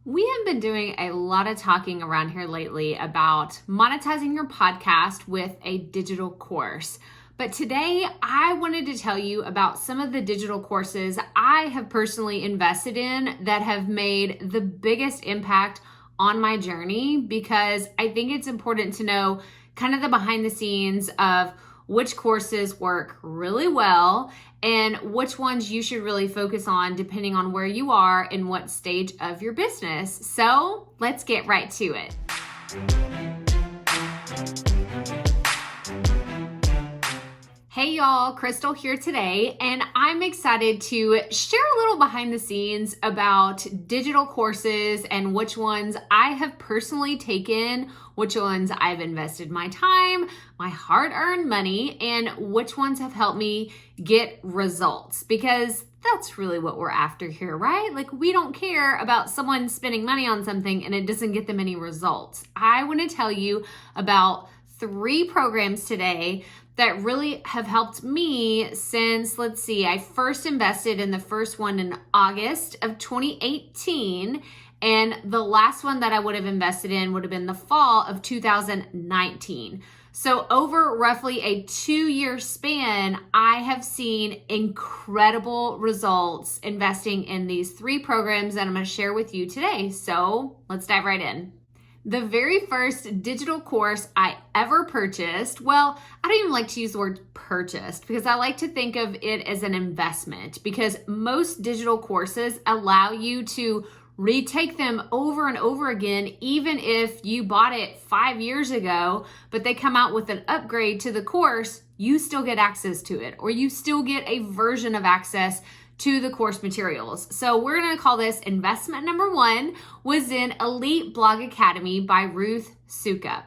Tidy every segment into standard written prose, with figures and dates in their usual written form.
We have been doing a lot of talking around here lately about monetizing your podcast with a digital course. But today I wanted to tell you about some of the digital courses I have personally invested in that have made the biggest impact on my journey, because I think it's important to know kind of the behind the scenes of which courses work really well and which ones you should really focus on depending on where you are and what stage of your business. So let's get right to it. Hey y'all, Crystal here today, and I'm excited to share a little behind the scenes about digital courses and which ones I have personally taken, which ones I've invested my time, my hard-earned money, and which ones have helped me get results, because that's really what we're after here, right? Like, we don't care about someone spending money on something and it doesn't get them any results. I want to tell you about 3 programs today that really have helped me since, I first invested in the first one in August of 2018, and the last one that I would have invested in would have been the fall of 2019. So over roughly a 2-year span, I have seen incredible results investing in these 3 programs that I'm going to share with you today. So let's dive right in. The very first digital course I ever purchased, well, I don't even like to use the word purchased because I like to think of it as an investment, because most digital courses allow you to retake them over and over again, even if you bought it 5 years ago, but they come out with an upgrade to the course, you still get access to it, or you still get a version of access to the course materials. So we're gonna call this investment number 1, was in Elite Blog Academy by Ruth Soukup.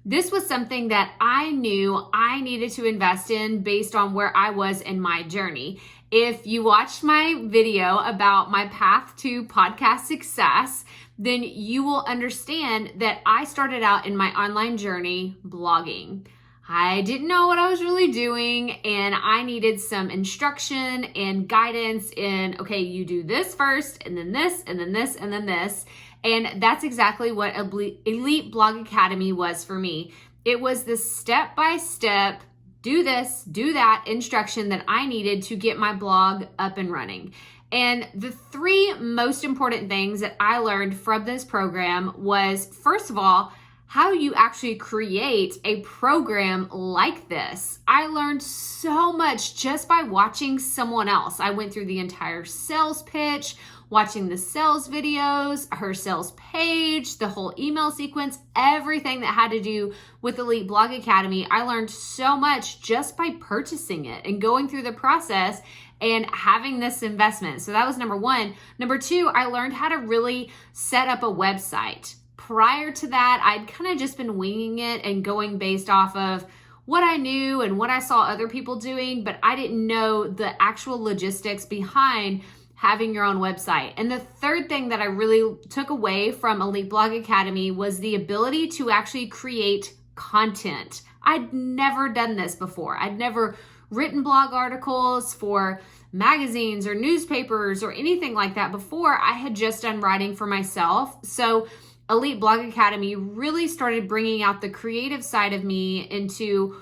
This was something that I knew I needed to invest in based on where I was in my journey. If you watched my video about my path to podcast success, then you will understand that I started out in my online journey blogging. I didn't know what I was really doing, and I needed some instruction and guidance in, okay, you do this first, and then this, and then this, and then this. And that's exactly what Elite Blog Academy was for me. It was the step-by-step, do this, do that instruction that I needed to get my blog up and running. And the 3 most important things that I learned from this program was, first of all, how you actually create a program like this. I learned so much just by watching someone else. I went through the entire sales pitch, watching the sales videos, her sales page, the whole email sequence, everything that had to do with Elite Blog Academy. I learned so much just by purchasing it and going through the process and having this investment. So that was number 1. Number 2, I learned how to really set up a website. Prior to that, I'd kind of just been winging it and going based off of what I knew and what I saw other people doing, but I didn't know the actual logistics behind having your own website. And the third thing that I really took away from Elite Blog Academy was the ability to actually create content. I'd never done this before. I'd never written blog articles for magazines or newspapers or anything like that before. I had just done writing for myself. So Elite Blog Academy really started bringing out the creative side of me into,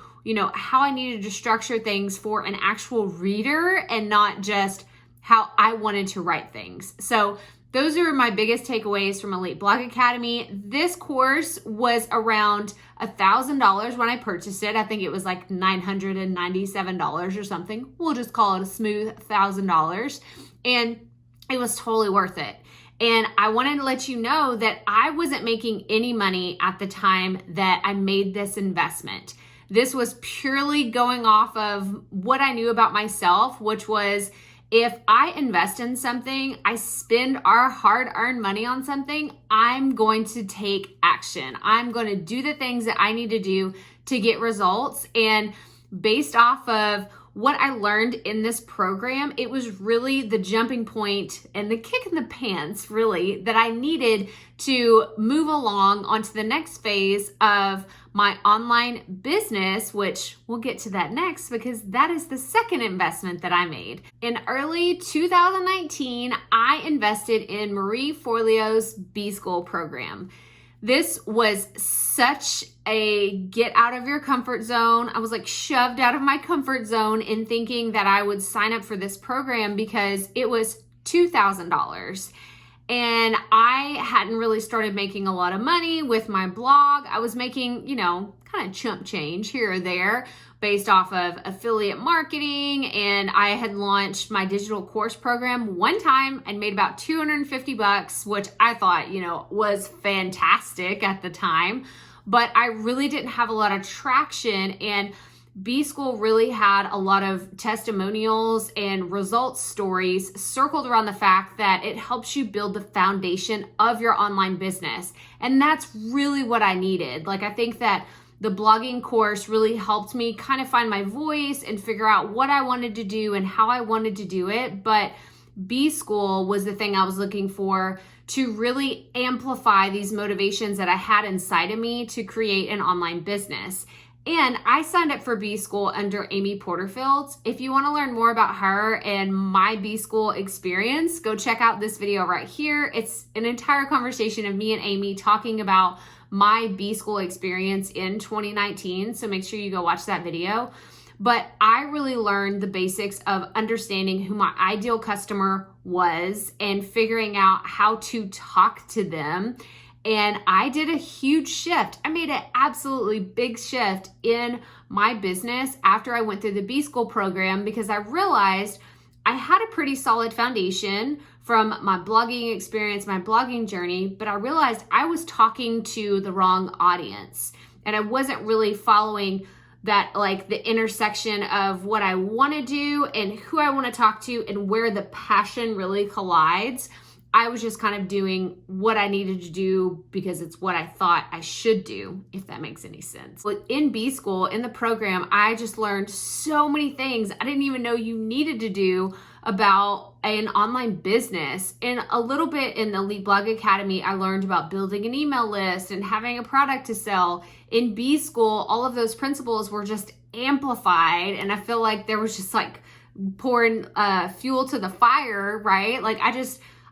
how I needed to structure things for an actual reader and not just how I wanted to write things. So those are my biggest takeaways from Elite Blog Academy. This course was around $1,000 when I purchased it. I think it was like $997 or something. We'll just call it a smooth $1,000. And it was totally worth it. And I wanted to let you know that I wasn't making any money at the time that I made this investment. This was purely going off of what I knew about myself, which was, if I invest in something, I spend our hard-earned money on something, I'm going to take action. I'm going to do the things that I need to do to get results. And based off of what I learned in this program, it was really the jumping point and the kick in the pants, really, that I needed to move along onto the next phase of my online business, which we'll get to that next because that is the second investment that I made. In early 2019, I invested in Marie Forleo's BSchool program. This was such a get out of your comfort zone. I was like shoved out of my comfort zone in thinking that I would sign up for this program because it was $2,000. And I hadn't really started making a lot of money with my blog. I was making, kind of chump change here or there based off of affiliate marketing. And I had launched my digital course program one time and made about $250, which I thought, was fantastic at the time. But I really didn't have a lot of traction, and BSchool really had a lot of testimonials and results stories circled around the fact that it helps you build the foundation of your online business. And that's really what I needed. I think that the blogging course really helped me kind of find my voice and figure out what I wanted to do and how I wanted to do it. But BSchool was the thing I was looking for to really amplify these motivations that I had inside of me to create an online business. And I signed up for BSchool under Amy Porterfield. If you want to learn more about her and my BSchool experience, go check out this video right here. It's an entire conversation of me and Amy talking about my BSchool experience in 2019. So make sure you go watch that video. But I really learned the basics of understanding who my ideal customer was and figuring out how to talk to them. And I did a huge shift. I made an absolutely big shift in my business after I went through the BSchool program because I realized I had a pretty solid foundation from my blogging experience, my blogging journey, but I realized I was talking to the wrong audience and I wasn't really following that, the intersection of what I want to do and who I want to talk to and where the passion really collides. I was just kind of doing what I needed to do because it's what I thought I should do, if that makes any sense. In BSchool, in the program, I just learned so many things I didn't even know you needed to do about an online business. And a little bit in the Elite Blog Academy, I learned about building an email list and having a product to sell. In BSchool, all of those principles were just amplified. And I feel like there was just pouring fuel to the fire, right?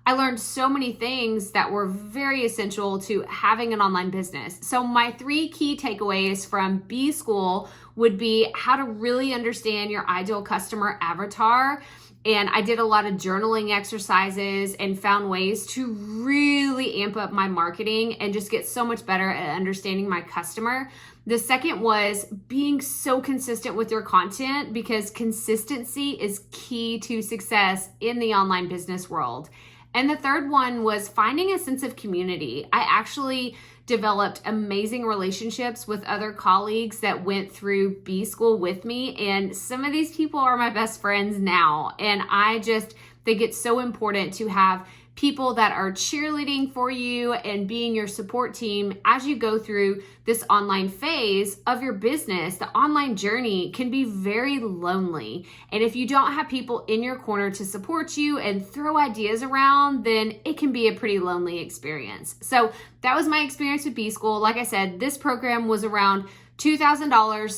I learned so many things that were very essential to having an online business. So my 3 key takeaways from BSchool would be how to really understand your ideal customer avatar. And I did a lot of journaling exercises and found ways to really amp up my marketing and just get so much better at understanding my customer. The second was being so consistent with your content because consistency is key to success in the online business world. And the third one was finding a sense of community. I actually developed amazing relationships with other colleagues that went through BSchool with me. And some of these people are my best friends now. And I just think it's so important to have people that are cheerleading for you and being your support team as you go through this online phase of your business. The online journey can be very lonely. And if you don't have people in your corner to support you and throw ideas around, then it can be a pretty lonely experience. So that was my experience with BSchool. Like I said, this program was around $2,000.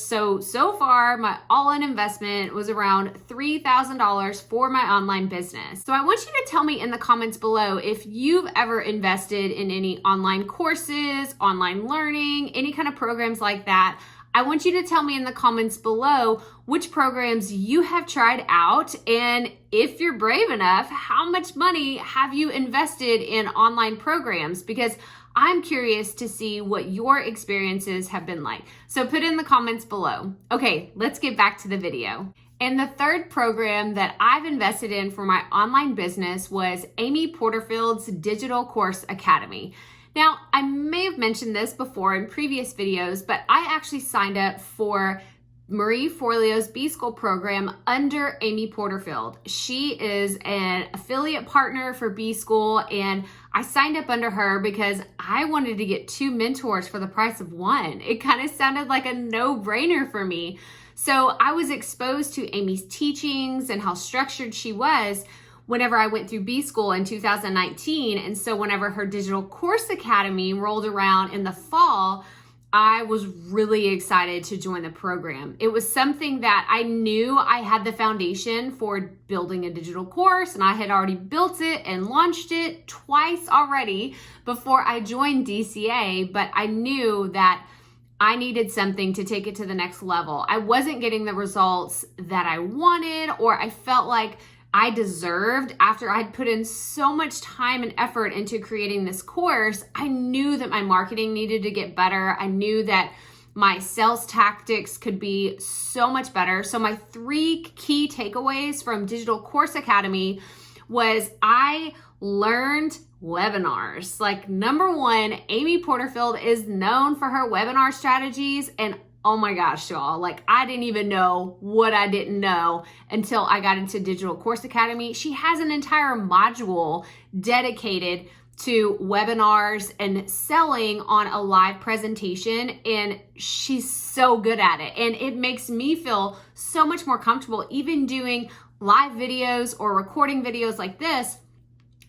So far, my all-in investment was around $3,000 for my online business. So I want you to tell me in the comments below if you've ever invested in any online courses, online learning, any kind of programs like that. I want you to tell me in the comments below which programs you have tried out, and if you're brave enough, how much money have you invested in online programs? Because I'm curious to see what your experiences have been like. So put in the comments below. Okay, let's get back to the video. And the third program that I've invested in for my online business was Amy Porterfield's Digital Course Academy. Now, I may have mentioned this before in previous videos, but I actually signed up for Marie Forleo's BSchool program under Amy Porterfield. She is an affiliate partner for BSchool, and I signed up under her because I wanted to get 2 mentors for the price of 1. It kind of sounded like a no-brainer for me. So I was exposed to Amy's teachings and how structured she was whenever I went through BSchool in 2019. And so whenever her Digital Course Academy rolled around in the fall, I was really excited to join the program. It was something that I knew I had the foundation for building a digital course, and I had already built it and launched it twice already before I joined DCA, but I knew that I needed something to take it to the next level. I wasn't getting the results that I wanted, or I felt like I deserved after I'd put in so much time and effort into creating this course. I knew that my marketing needed to get better. I knew that my sales tactics could be so much better. So my 3 key takeaways from Digital Course Academy was I learned webinars. Like, number 1, Amy Porterfield is known for her webinar strategies, and oh my gosh, y'all, like I didn't even know what I didn't know until I got into Digital Course Academy. She has an entire module dedicated to webinars and selling on a live presentation, and she's so good at it. And it makes me feel so much more comfortable even doing live videos or recording videos like this.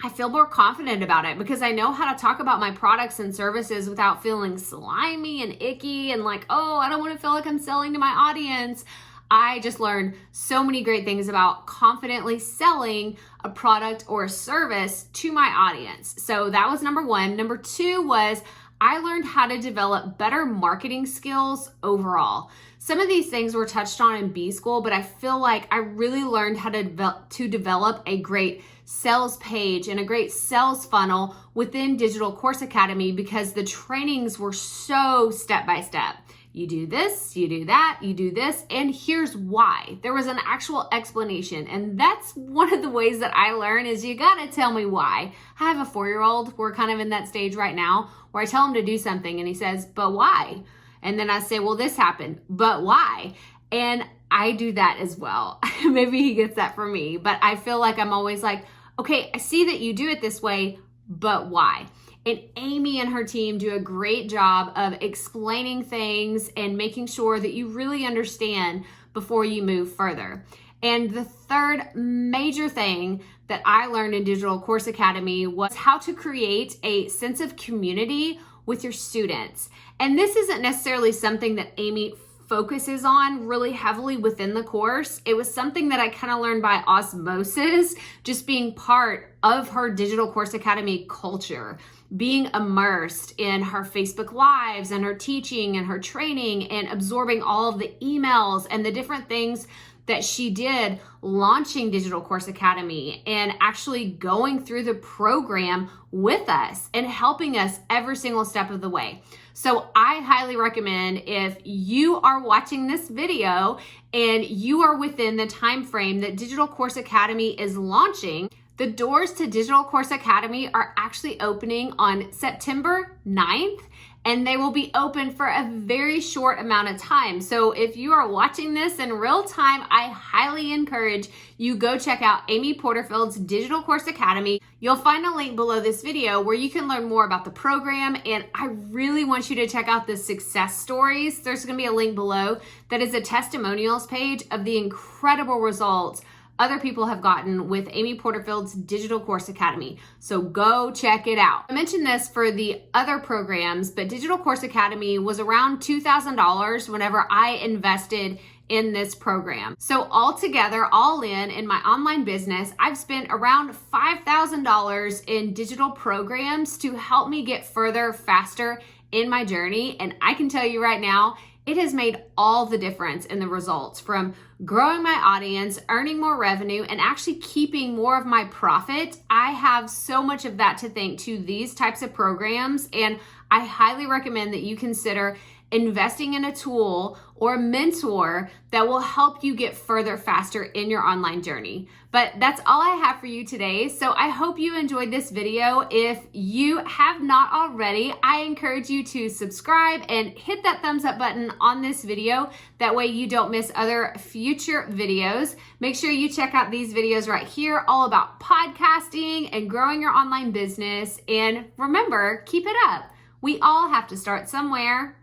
I feel more confident about it because I know how to talk about my products and services without feeling slimy and icky and like, oh, I don't want to feel like I'm selling to my audience. I just learned so many great things about confidently selling a product or a service to my audience. So that was number 1. Number 2 was I learned how to develop better marketing skills overall. Some of these things were touched on in BSchool, but I feel like I really learned how to develop a great sales page and a great sales funnel within Digital Course Academy because the trainings were so step by step. You do this, you do that, you do this, and here's why. There was an actual explanation, and that's one of the ways that I learn is you gotta tell me why. I have a 4-year-old, we're kind of in that stage right now, where I tell him to do something and he says, but why? And then I say, well, this happened, but why? And I do that as well. Maybe he gets that from me, but I feel like I'm always like, okay, I see that you do it this way, but why? And Amy and her team do a great job of explaining things and making sure that you really understand before you move further. And the third major thing that I learned in Digital Course Academy was how to create a sense of community with your students. And this isn't necessarily something that Amy focuses on really heavily within the course. It was something that I kind of learned by osmosis, just being part of her Digital Course Academy culture, being immersed in her Facebook Lives and her teaching and her training and absorbing all of the emails and the different things that she did launching Digital Course Academy and actually going through the program with us and helping us every single step of the way. So I highly recommend if you are watching this video and you are within the time frame that Digital Course Academy is launching, the doors to Digital Course Academy are actually opening on September 9th, and they will be open for a very short amount of time. So if you are watching this in real time, I highly encourage you go check out Amy Porterfield's Digital Course Academy. You'll find a link below this video where you can learn more about the program, and I really want you to check out the success stories. There's gonna be a link below that is a testimonials page of the incredible results other people have gotten with Amy Porterfield's Digital Course Academy. So go check it out. I mentioned this for the other programs, but Digital Course Academy was around $2,000 whenever I invested in this program. So altogether, all in my online business, I've spent around $5,000 in digital programs to help me get further, faster in my journey. And I can tell you right now, it has made all the difference in the results from growing my audience, earning more revenue, and actually keeping more of my profit. I have so much of that to thank to these types of programs, and I highly recommend that you consider investing in a tool or a mentor that will help you get further faster in your online journey. But that's all I have for you today. So I hope you enjoyed this video. If you have not already, I encourage you to subscribe and hit that thumbs up button on this video. That way you don't miss other future videos. Make sure you check out these videos right here, all about podcasting and growing your online business. And remember, keep it up. We all have to start somewhere.